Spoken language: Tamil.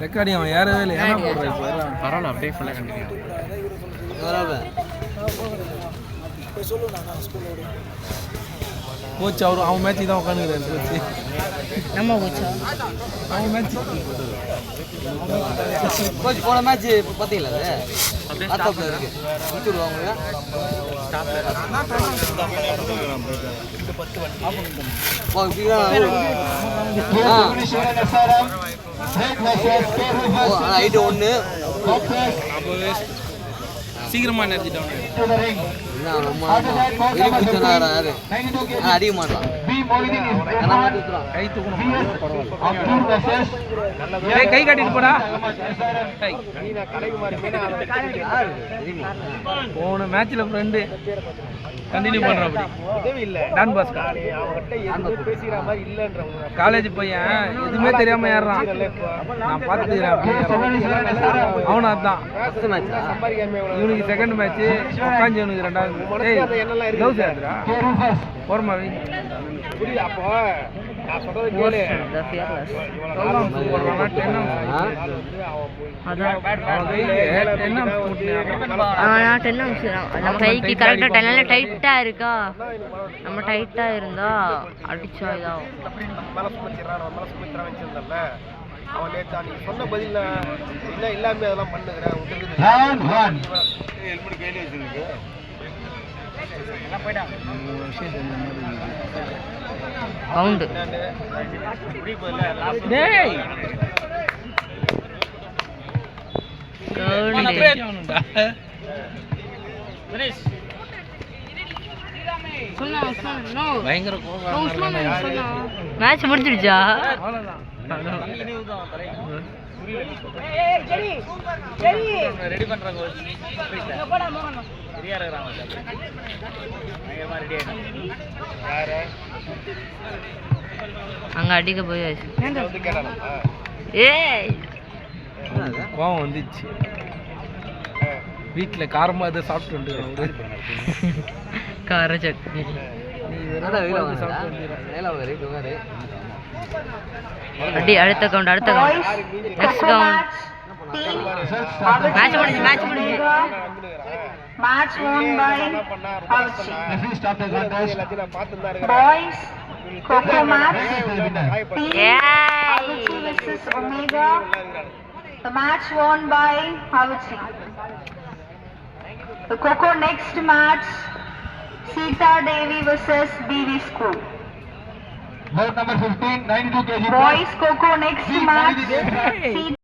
ரெக்கார்டிங் அவன் யாரவே இல்லை ஏன்னா போடுறேன் பரவாயில்ல அப்படியே ஃபுல்லாக கண்டினியூ கோச் அவன் மேட்சுக்கு தான் உட்காந்துக்கிறாரு கோச்சு நம்ம கோச்சா அவன் மேட்ச் கோச் போன மேட்ச் பார்த்தீங்களா அது லேப்டாப்ல இருக்கு கொடுத்துருவாங்க ஐட்டு ஒன்று சீக்கிரமா நிறுத்திட்டோம் அடிக்க மாட்டான் கை தூக்கணும் கை காட்டிட்டு போடா போன மேட்ச்ல ஃப்ரெண்டு கண்டினியூ பண்றோம் அப்படி டான் பாஸ்கா காலேஜ் பையன் எதுவுமே தெரியாம ஏறான் நான் பார்த்துக்கிறேன் அவனும் அதுதான் இவனுக்கு செகண்ட் மேட்ச் உட்காந்து இவனுக்கு ரெண்டாவது போறமாவி நம்ம கைக்கு கரெக்டா டென்னால டைட்டா இருக்கா நம்ம டைட்டா இருந்தா அடிச்சா இதாகும் அவன் நேற்று நீ சொன்ன பதில் என்ன எல்லாமே அதெல்லாம் பண்ணுகிறேன் பவுண்டு பயங்கர மேட்ச் முடிஞ்சிடுச்சா ரெடி பண்றாங்க அங்க அடிக்க போயாச்சு கோவம் வந்துச்சு வீட்டில் காரமாக எதை சாப்பிட்டு அவரு கார சட்னி அடி அடுத்த கவுண்ட் நெக்ஸ்ட் கவுண்ட் மேட்ச் முடிஞ்சு Match won by Avchi. Boys, Coco match. Team Avchi versus Omega. The match won by Avchi. The Coco next match, Sita Devi versus BV School. Vote number 15, 92 kg. Boys, Coco next match.